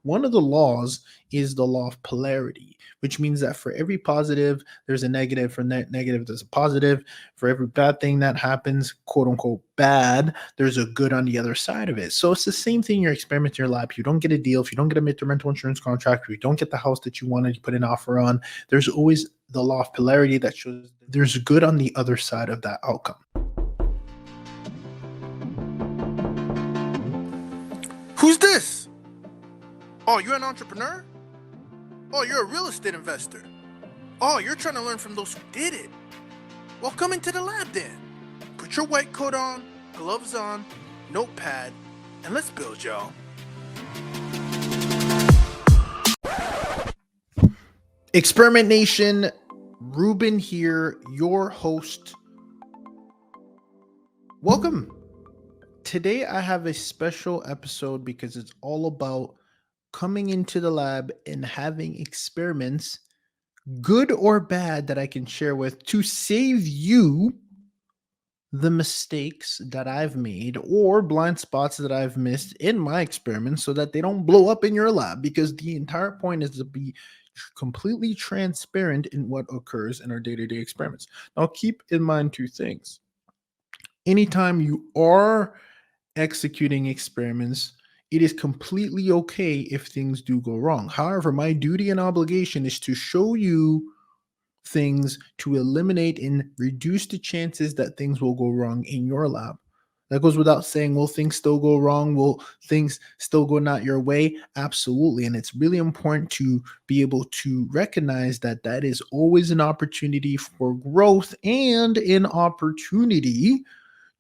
one of the laws is the law of polarity, which means that for every positive, there's a negative. For negative, there's a positive. For every bad thing that happens, quote unquote, bad, there's a good on the other side of it. So it's the same thing in your experiment in your lab. If you don't get a deal, if you don't get a midterm rental insurance contract, if you don't get the house that you wanted, you put an offer on, there's always the law of polarity that shows there's good on the other side of that outcome. Who's this? Oh, you're an entrepreneur? Oh, you're a real estate investor. Oh, you're trying to learn from those who did it. Well, come into the lab then. Put your white coat on, gloves on, notepad, and let's build, y'all. Experiment Nation, Ruben here, your host. Welcome. Today I have a special episode because it's all about coming into the lab and having experiments, good or bad, that I can share with to save you the mistakes that I've made or blind spots that I've missed in my experiments so that they don't blow up in your lab, because the entire point is to be completely transparent in what occurs in our day-to-day experiments. Now, keep in mind two things. Anytime you are executing experiments, it is completely okay if things do go wrong. However, my duty and obligation is to show you things to eliminate and reduce the chances that things will go wrong in your lab. That goes without saying. Will things still go wrong? Will things still go not your way? Absolutely. And it's really important to be able to recognize that that is always an opportunity for growth and an opportunity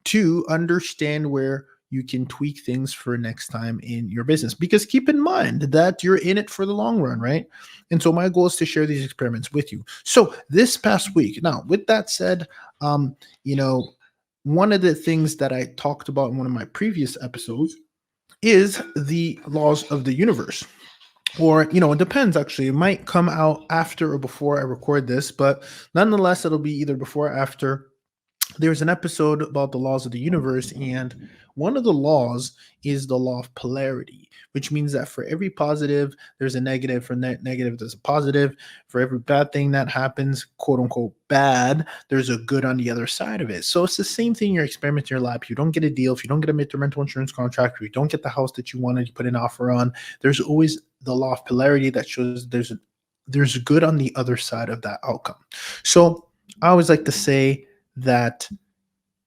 to understand where you can tweak things for next time in your business. Because keep in mind that you're in it for the long run, right? And so my goal is to share these experiments with you. So this past week, now with that said, one of the things that I talked about in one of my previous episodes is the laws of the universe. Or, it depends actually. It might come out after or before I record this, but nonetheless, it'll be either before or after. There's an episode about the laws of the universe, and one of the laws is the law of polarity, which means that for every positive, there's a negative. For negative, there's a positive. For every bad thing that happens, quote unquote, bad, there's a good on the other side of it. So it's the same thing in your experiment in your lab. If you don't get a deal, if you don't get a midterm rental insurance contract, if you don't get the house that you wanted, you put an offer on, there's always the law of polarity that shows there's good on the other side of that outcome. So I always like to say that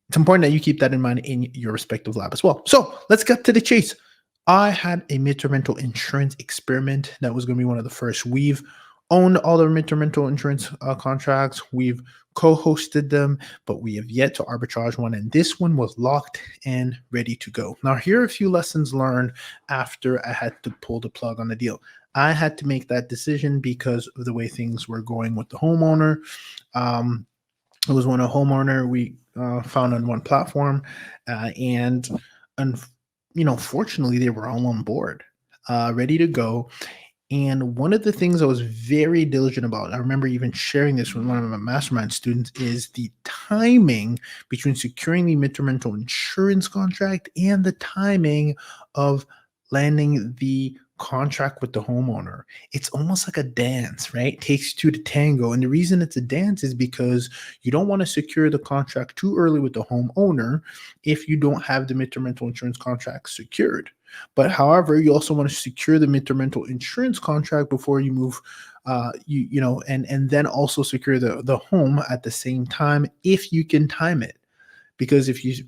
it's important that you keep that in mind in your respective lab as well. So let's get to the chase. I had a midterm rental insurance experiment that was going to be one of the first. We've owned all the midterm rental insurance contracts. We've co-hosted them, but we have yet to arbitrage one. And this one was locked and ready to go. Now, here are a few lessons learned after I had to pull the plug on the deal. I had to make that decision because of the way things were going with the homeowner. It was one a homeowner we found on one platform, and fortunately, they were all on board, ready to go. And one of the things I was very diligent about, I remember even sharing this with one of my mastermind students, is the timing between securing the midterm rental insurance contract and the timing of landing the contract with the homeowner. It's almost like a dance, right? It takes two to tango. And the reason it's a dance is because you don't want to secure the contract too early with the homeowner if you don't have the midterm rental insurance contract secured. But however, you also want to secure the midterm rental insurance contract before you move, and then also secure the home at the same time if you can time it. Because if you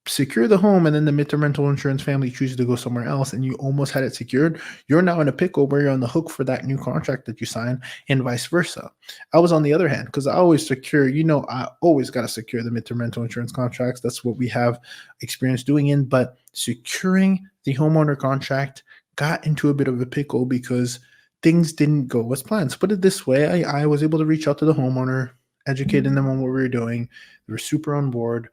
secure the home and then the midterm rental insurance family chooses to go somewhere else and you almost had it secured, you're now in a pickle where you're on the hook for that new contract that you sign, and vice versa. I was on the other hand because I always I always got to secure the midterm rental insurance contracts. That's what we have experience doing in. But securing the homeowner contract got into a bit of a pickle because things didn't go as planned. So put it this way, I was able to reach out to the homeowner, educating them on what we were doing. They were super on board.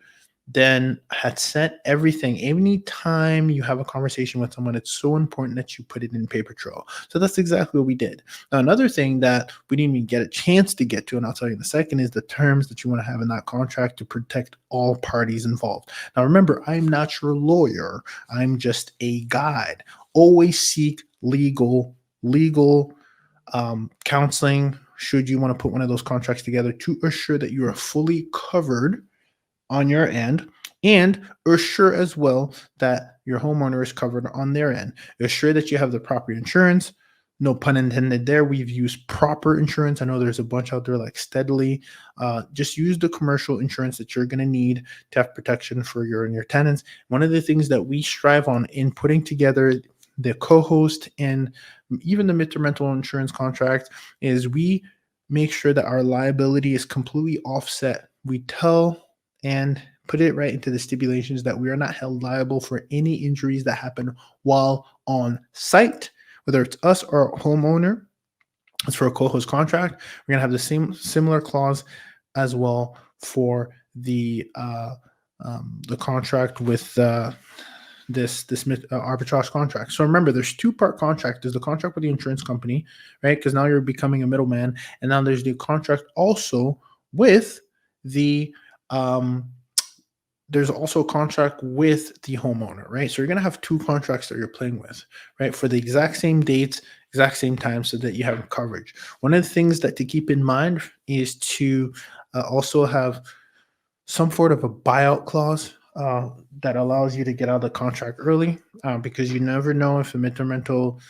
Then had set everything. Anytime you have a conversation with someone, it's so important that you put it in paper trail. So that's exactly what we did. Now, another thing that we didn't even get a chance to get to, and I'll tell you in a second, is the terms that you want to have in that contract to protect all parties involved. Now, remember, I'm not your lawyer. I'm just a guide. always seek legal counseling should you want to put one of those contracts together to assure that you are fully covered on your end, and assure as well that your homeowner is covered on their end. Assure that you have the proper insurance. No pun intended there. We've used proper insurance. I know there's a bunch out there like Steadily. Just use the commercial insurance that you're going to need to have protection for your and your tenants. One of the things that we strive on in putting together the co-host and even the midterm rental insurance contract is we make sure that our liability is completely offset. We tell and put it right into the stipulations that we are not held liable for any injuries that happen while on site, whether it's us or a homeowner. It's for a co-host contract. We're gonna have the same similar clause as well for the contract with this arbitrage contract. So remember, there's two-part contract. There's the contract with the insurance company, right? Because now you're becoming a middleman, and now there's the contract also with the there's also a contract with the homeowner, right? So you're going to have two contracts that you're playing with, right? For the exact same dates, exact same time, so that you have coverage. One of the things that to keep in mind is to also have some sort of a buyout clause that allows you to get out of the contract early, because you never know if a midterm rental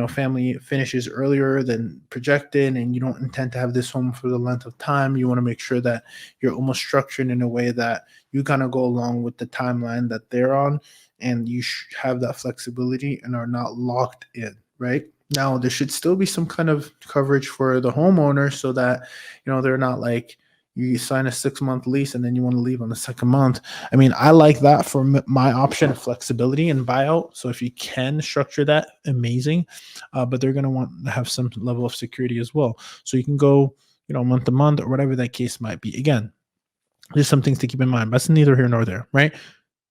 family finishes earlier than projected, and you don't intend to have this home for the length of time. You want to make sure that you're almost structured in a way that you kind of go along with the timeline that they're on, and you have that flexibility and are not locked in, right? Now, there should still be some kind of coverage for the homeowner so that they're not like you sign a 6-month lease and then you want to leave on the second month. I mean, I like that for my option of flexibility and buyout. So if you can structure that, amazing. But they're going to want to have some level of security as well. So you can go, month to month or whatever that case might be. Again, there's some things to keep in mind. But that's neither here nor there, right?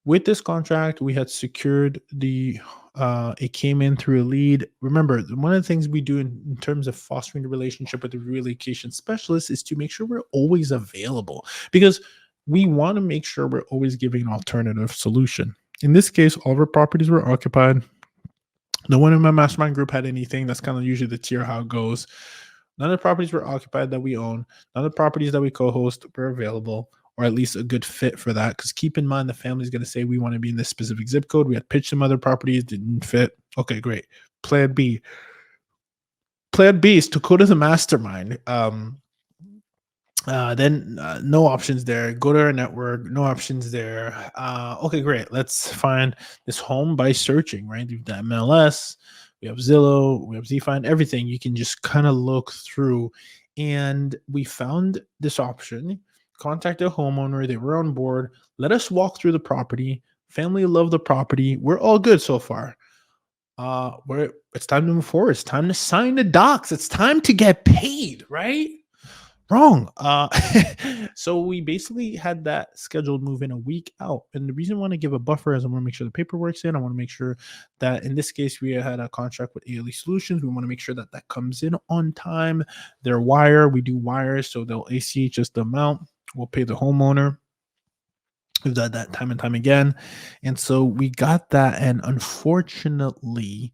With this contract, we had secured it came in through a lead. Remember, one of the things we do in terms of fostering the relationship with the relocation specialist is to make sure we're always available, because we want to make sure we're always giving an alternative solution. In this case, all of our properties were occupied. No one in my mastermind group had anything. That's kind of usually the tier how it goes. None of the properties were occupied that we own. None of the properties that we co-host were available, or at least a good fit for that. Because keep in mind, the family's going to say, we want to be in this specific zip code. We had pitched some other properties, didn't fit. Okay, great. Plan B. Plan B is to go to the mastermind. Then no options there. Go to our network. No options there. Okay, great. Let's find this home by searching, right? We've done MLS. We have Zillow. We have ZFind. Everything. You can just kind of look through. And we found this option. Contacted a homeowner. They were on board. Let us walk through the property. Family loved the property. We're all good so far. It's time to move forward. It's time to sign the docs. It's time to get paid, right? Wrong. So we basically had that scheduled move in a week out. And the reason I want to give a buffer is I want to make sure the paperwork's in. I want to make sure that in this case, we had a contract with ALE Solutions. We want to make sure that that comes in on time. Their wire, we do wires, so they'll ACH just the amount. We'll pay the homeowner. We've done that time and time again. And so we got that. And unfortunately,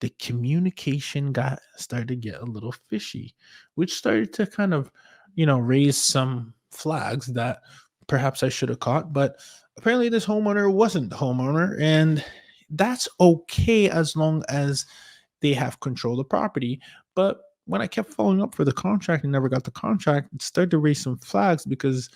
the communication started to get a little fishy, which started to kind of, raise some flags that perhaps I should have caught. But apparently this homeowner wasn't the homeowner, and that's okay as long as they have control of the property. But when I kept following up for the contract and never got the contract, it started to raise some flags because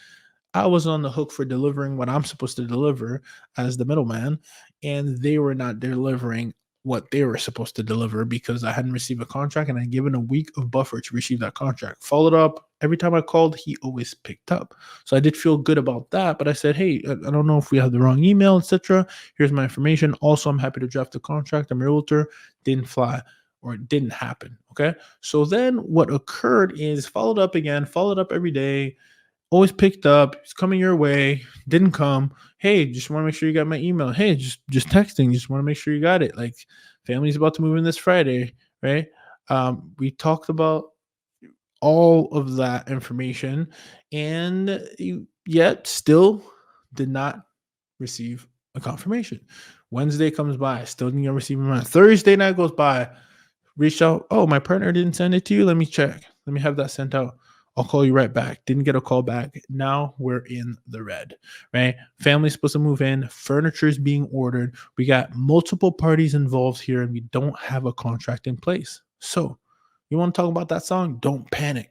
I was on the hook for delivering what I'm supposed to deliver as the middleman, and they were not delivering what they were supposed to deliver because I hadn't received a contract and I'd given a week of buffer to receive that contract. Followed up. Every time I called, he always picked up. So I did feel good about that, but I said, hey, I don't know if we have the wrong email, etc. Here's my information. Also, I'm happy to draft the contract. I'm a realtor. Didn't fly, or it didn't happen. Okay. So then what occurred is followed up again, followed up every day. Always picked up. It's coming your way. Didn't come. Hey, just want to make sure you got my email. Hey, just texting. Just want to make sure you got it. Like, family's about to move in this Friday, right? We talked about all of that information, and yet still did not receive a confirmation. Wednesday comes by, still didn't receive my money. Thursday night goes by, reached out. Oh, my partner didn't send it to you. Let me check. Let me have that sent out. I'll call you right back. Didn't get a call back. Now we're in the red, right? Family's supposed to move in. Furniture is being ordered. We got multiple parties involved here, and we don't have a contract in place. So, you want to talk about that song? Don't panic.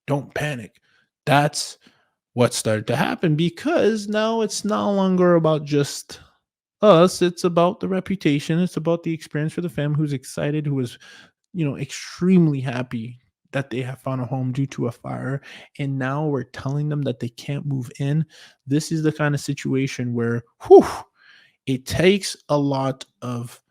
Don't panic. That's what started to happen because now it's no longer about just us. It's about the reputation. It's about the experience for the family who's excited, who is extremely happy that they have found a home due to a fire. And now we're telling them that they can't move in. This is the kind of situation where, it takes a lot of,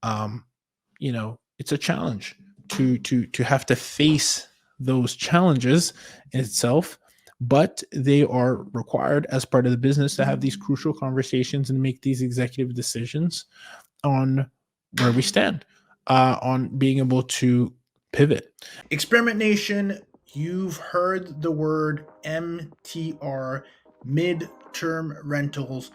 it's a challenge to have to face those challenges in itself. But they are required as part of the business to have these crucial conversations and make these executive decisions on where we stand, on being able to pivot. Experiment Nation, you've heard the word MTR, midterm rentals,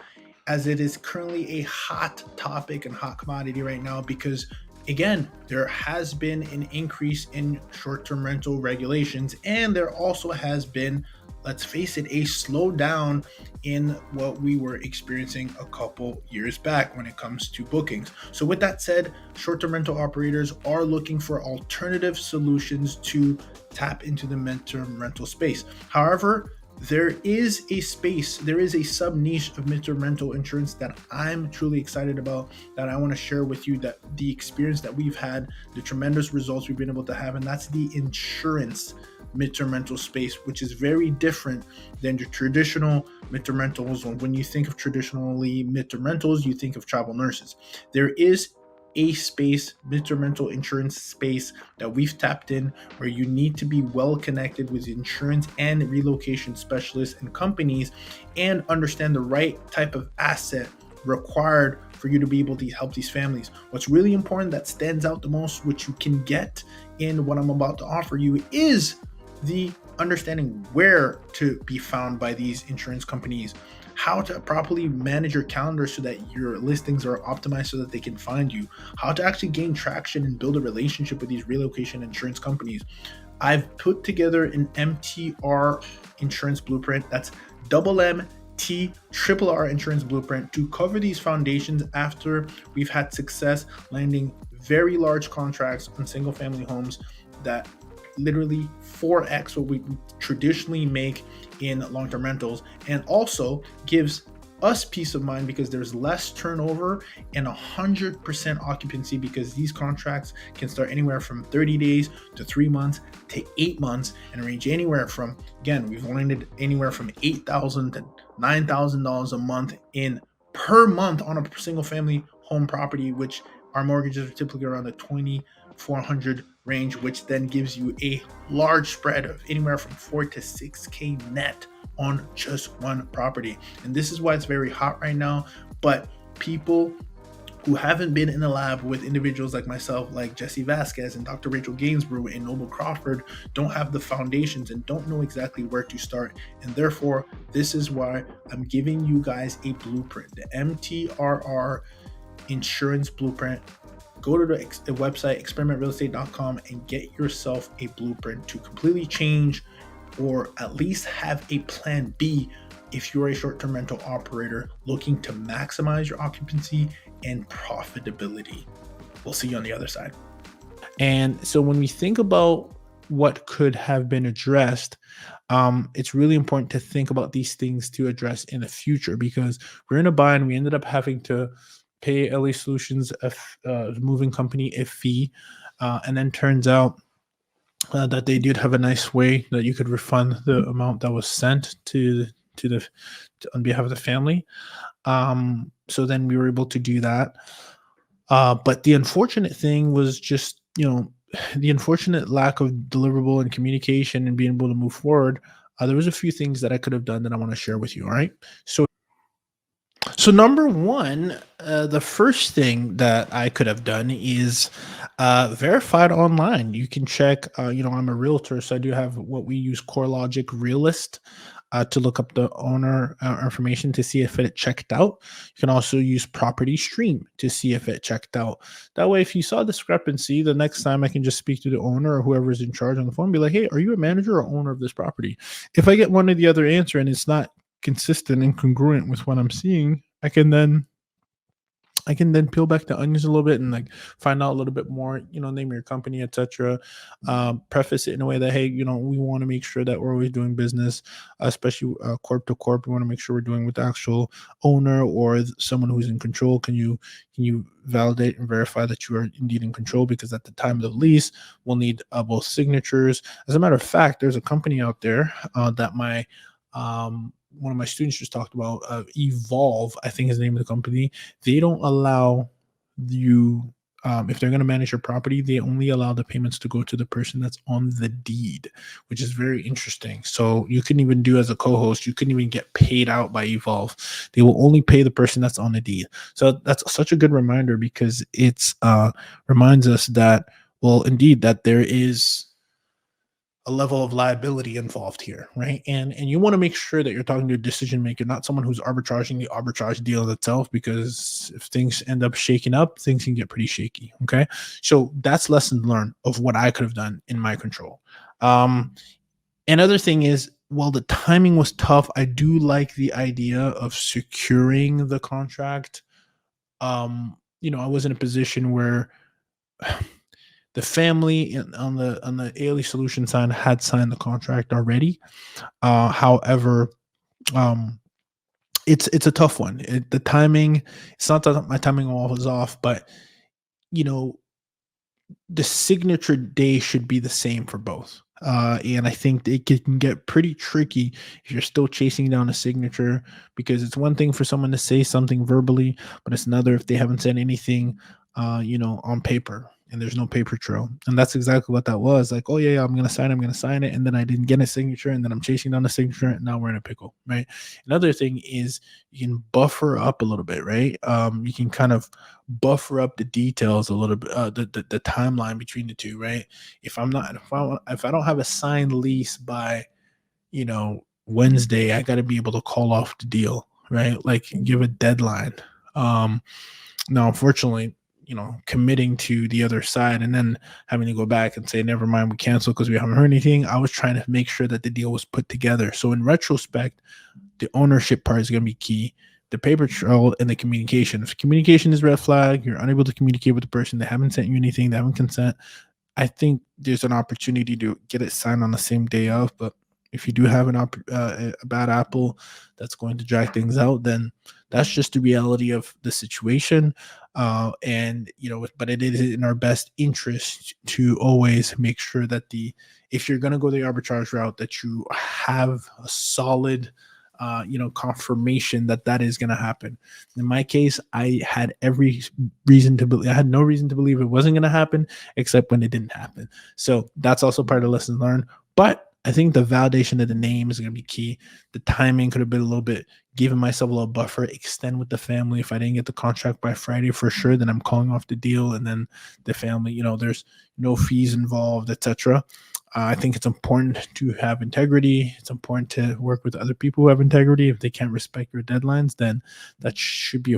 as it is currently a hot topic and hot commodity right now because, again, there has been an increase in short-term rental regulations, and there also has been, let's face it, a slowdown in what we were experiencing a couple years back when it comes to bookings. So with that said, short-term rental operators are looking for alternative solutions to tap into the midterm rental space. However, there is a space, there is a sub niche of midterm rental insurance that I'm truly excited about, that I want to share with you, that the experience that we've had, the tremendous results we've been able to have, and that's the insurance midterm rental space, which is very different than your traditional midterm rentals. When you think of traditionally midterm rentals, you think of travel nurses. There is a space, midterm rental insurance space, that we've tapped in, where you need to be well connected with insurance and relocation specialists and companies and understand the right type of asset required for you to be able to help these families. What's really important that stands out the most, which you can get in what I'm about to offer you, is the understanding where to be found by these insurance companies, how to properly manage your calendar so that your listings are optimized so that they can find you, how to actually gain traction and build a relationship with these relocation insurance companies. I've put together an MTR insurance blueprint. That's MTRR insurance blueprint to cover these foundations after we've had success landing very large contracts on single family homes that literally 4x what we traditionally make in long-term rentals, and also gives us peace of mind because there's less turnover and 100% occupancy, because these contracts can start anywhere from 30 days to 3 months to 8 months and range anywhere from, again, we've landed anywhere from $8,000 to $9,000 a month in per month on a single family home property, which our mortgages are typically around the 2,400 range, which then gives you a large spread of anywhere from 4 to 6K net on just one property. And this is why it's very hot right now. But people who haven't been in the lab with individuals like myself, like Jesse Vasquez and Dr. Rachel Gainsborough and Noble Crawford, don't have the foundations and don't know exactly where to start. And therefore, this is why I'm giving you guys a blueprint, the MTRR insurance blueprint. Go to the website, experimentrealestate.com, and get yourself a blueprint to completely change, or at least have a plan B if you're a short-term rental operator looking to maximize your occupancy and profitability. We'll see you on the other side. And so when we think about what could have been addressed, it's really important to think about these things to address in the future, because we're in a bind. We ended up having to pay LA Solutions, a moving company, a fee, and then turns out that they did have a nice way that you could refund the amount that was sent to on behalf of the family. So then we were able to do that. But the unfortunate thing was just, the unfortunate lack of deliverable and communication and being able to move forward. There was a few things that I could have done that I want to share with you. All right. So number one, the first thing that I could have done is verified online. You can check, I'm a realtor, so I do have what we use, CoreLogic Realist. to look up the owner information to see if it checked out. You can also use property stream to see if it checked out. That way, if you saw discrepancy, the next time I can just speak to the owner or whoever is in charge on the phone, be like, hey, are you a manager or owner of this property? If I get one or the other answer and it's not consistent and congruent with what I'm seeing, I can then peel back the onions a little bit and like find out a little bit more, name your company, etc. Preface it in a way that, hey, we want to make sure that we're always doing business, especially corp to corp. We want to make sure we're doing with the actual owner or someone who's in control. Can you validate and verify that you are indeed in control? Because at the time of the lease, we'll need both signatures. As a matter of fact, there's a company out there that my one of my students just talked about, Evolve, I think is the name of the company. They don't allow you, if they're going to manage your property, they only allow the payments to go to the person that's on the deed, which is very interesting. So you couldn't even do as a co-host, you couldn't even get paid out by Evolve. They will only pay the person that's on the deed. So that's such a good reminder because it's reminds us that, well, indeed, that there is a level of liability involved here, right? And you want to make sure that you're talking to a decision maker, not someone who's arbitraging the arbitrage deal itself, because if things end up shaking up, things can get pretty shaky. Okay. So that's lesson learned of what I could have done in my control. Another thing is, while the timing was tough, I do like the idea of securing the contract. I was in a position where the family on the ALE solution side had signed the contract already. However, it's a tough one. The timing, it's not that my timing was off, but you know, the signature day should be the same for both. And I think it can get pretty tricky if you're still chasing down a signature, because it's one thing for someone to say something verbally, but it's another if they haven't said anything, on paper and there's no paper trail. And that's exactly what that was. Like, oh yeah, I'm going to sign it. And then I didn't get a signature, and then I'm chasing down a signature, and now we're in a pickle, right? Another thing is you can buffer up a little bit, right? You can kind of buffer up the details a little bit, the timeline between the two, right? If I don't have a signed lease by, Wednesday, I got to be able to call off the deal, right? Like give a deadline. Now, unfortunately, committing to the other side and then having to go back and say, never mind, we cancel because we haven't heard anything. I was trying to make sure that the deal was put together. So in retrospect, the ownership part is going to be key. The paper trail and the communication. If communication is red flag, you're unable to communicate with the person, they haven't sent you anything, they haven't consent, I think there's an opportunity to get it signed on the same day of. But if you do have a bad apple that's going to drag things out, then that's just the reality of the situation. But it is in our best interest to always make sure that if you're going to go the arbitrage route, that you have a solid confirmation that is going to happen. In my case, I had every reason to believe, I had no reason to believe it wasn't going to happen, except when it didn't happen. So that's also part of the lesson learned. But I think the validation of the name is going to be key. The timing could have been a little bit, giving myself a little buffer, extend with the family. If I didn't get the contract by Friday for sure, then I'm calling off the deal. And then the family, there's no fees involved, etc. I think it's important to have integrity. It's important to work with other people who have integrity. If they can't respect your deadlines, then that should be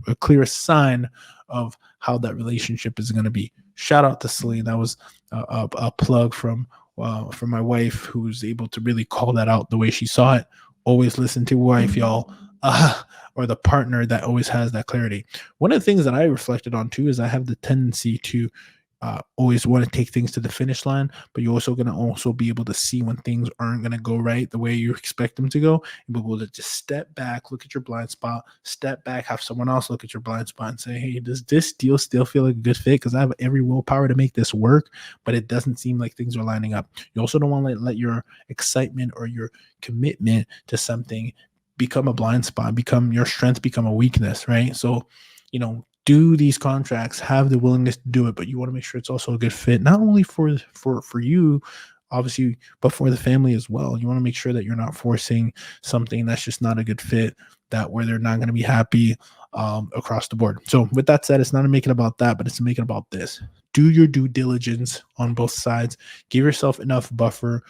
a clear sign of how that relationship is going to be. Shout out to Celine. That was a plug from my wife, who's able to really call that out the way she saw it. Always listen to wife, y'all, or the partner that always has that clarity. One of the things that I reflected on too is I have the tendency to always want to take things to the finish line, but you're also going to also be able to see when things aren't going to go right the way you expect them to go, and be able to just step back, look at your blind spot, step back, have someone else look at your blind spot and say, hey, does this deal still feel like a good fit? Because I have every willpower to make this work, but it doesn't seem like things are lining up. You also don't want to let your excitement or your commitment to something become a blind spot, become your strength, become a weakness, right? So, do these contracts, have the willingness to do it, but you want to make sure it's also a good fit, not only for you, obviously, but for the family as well. You want to make sure that you're not forcing something that's just not a good fit, where they're not going to be happy across the board. So with that said, it's not to make it about that, but it's to make it about this. Do your due diligence on both sides. Give yourself enough buffer.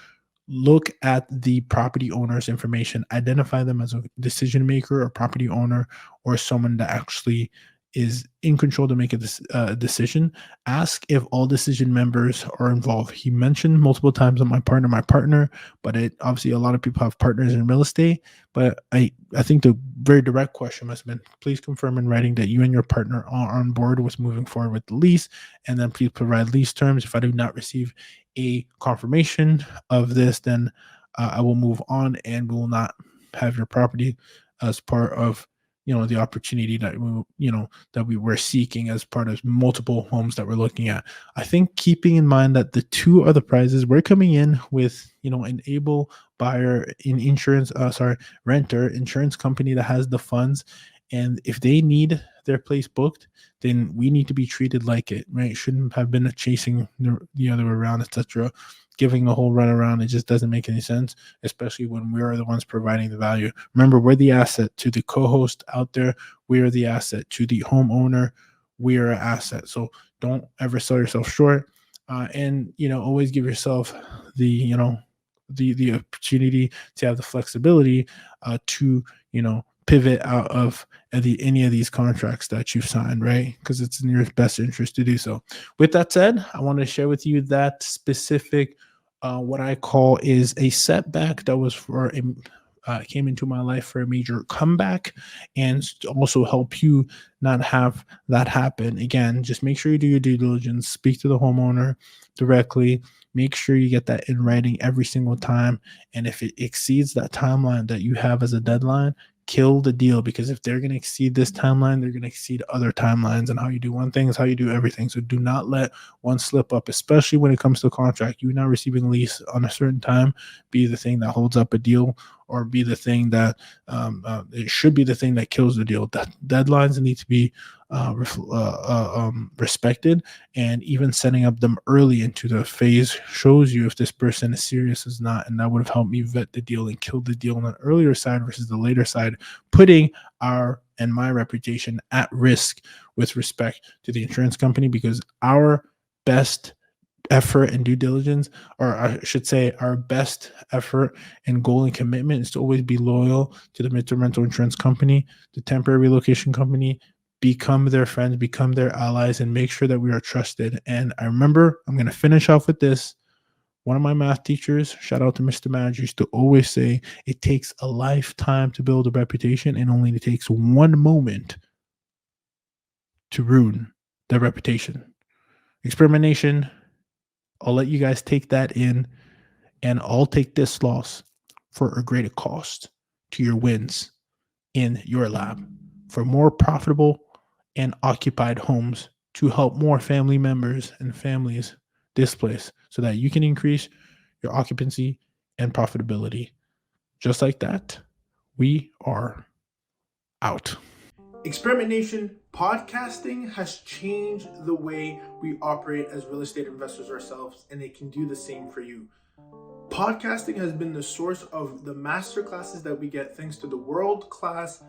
look at the property owner's information, identify them as a decision maker or property owner or someone that actually is in control to make a decision. Ask if all decision members are involved. He mentioned multiple times that my partner, but it obviously a lot of people have partners in real estate. But I think the very direct question must have been, please confirm in writing that you and your partner are on board with moving forward with the lease, and then please provide lease terms. If I do not receive a confirmation of this, then I will move on and we will not have your property as part of the opportunity that we were seeking as part of multiple homes that we're looking at. I think keeping in mind that the two other prizes, we're coming in with an able buyer in renter insurance company that has the funds, and if they need their place booked, then we need to be treated like it, right? It shouldn't have been chasing the other way around, etc. Giving the whole run around, it just doesn't make any sense, especially when we are the ones providing the value. Remember, we're the asset to the co-host out there. We are the asset to the homeowner. We are an asset. So don't ever sell yourself short. And always give yourself the the opportunity to have the flexibility to pivot out of any of these contracts that you've signed, right? Because it's in your best interest to do so. With that said, I want to share with you that specific what I call is a setback that was for came into my life for a major comeback, and to also help you not have that happen again. Just make sure you do your due diligence, speak to the homeowner directly, make sure you get that in writing every single time, and if it exceeds that timeline that you have as a deadline, kill the deal, because if they're going to exceed this timeline, they're going to exceed other timelines, and how you do one thing is how you do everything. So do not let one slip up, especially when it comes to contract. You not receiving lease on a certain time be the thing that holds up a deal, or be the thing that it should be the thing that kills the deal. That deadlines need to be respected, and even setting up them early into the phase shows you if this person is serious as not, and that would have helped me vet the deal and kill the deal on the earlier side versus the later side, putting our and my reputation at risk with respect to the insurance company, because our best effort and due diligence, or I should say our best effort and goal and commitment, is to always be loyal to the midterm rental insurance company, the temporary relocation company, become their friends, become their allies, and make sure that we are trusted. And I remember, I'm going to finish off with this. One of my math teachers, shout out to Mr. Madge, used to always say, it takes a lifetime to build a reputation, and only it takes one moment to ruin that reputation. Experimentation, I'll let you guys take that in, and I'll take this loss for a greater cost to your wins in your lab for more profitable and occupied homes, to help more family members and families displaced, so that you can increase your occupancy and profitability. Just like that, we are out. Experiment Nation, podcasting has changed the way we operate as real estate investors ourselves, and it can do the same for you. Podcasting has been the source of the masterclasses that we get thanks to the world-class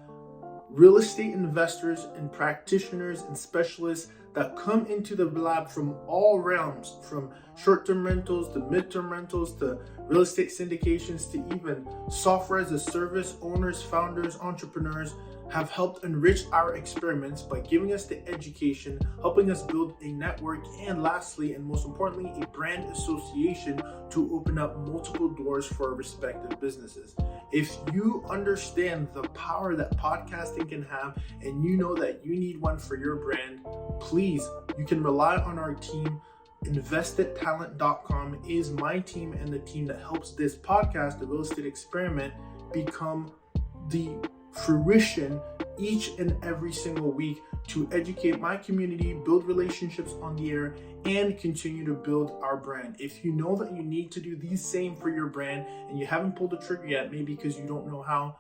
real estate investors and practitioners and specialists that come into the lab from all realms, from short-term rentals to mid-term rentals to real estate syndications to even software as a service. Owners, founders, entrepreneurs have helped enrich our experiments by giving us the education, helping us build a network, and lastly, and most importantly, a brand association to open up multiple doors for our respective businesses. If you understand the power that podcasting can have, and you know that you need one for your brand, please, you can rely on our team. InvestedTalent.com is my team and the team that helps this podcast, the Real Estate Experiment, become the fruition each and every single week to educate my community, build relationships on the air, and continue to build our brand. If you know that you need to do the same for your brand and you haven't pulled the trigger yet, maybe because you don't know how,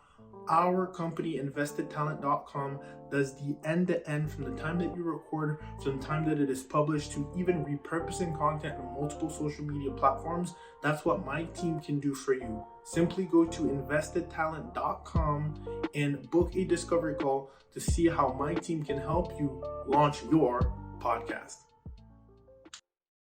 our company, InvestedTalent.com, does the end-to-end from the time that you record, from the time that it is published, to even repurposing content on multiple social media platforms. That's what my team can do for you. Simply go to InvestedTalent.com and book a discovery call to see how my team can help you launch your podcast.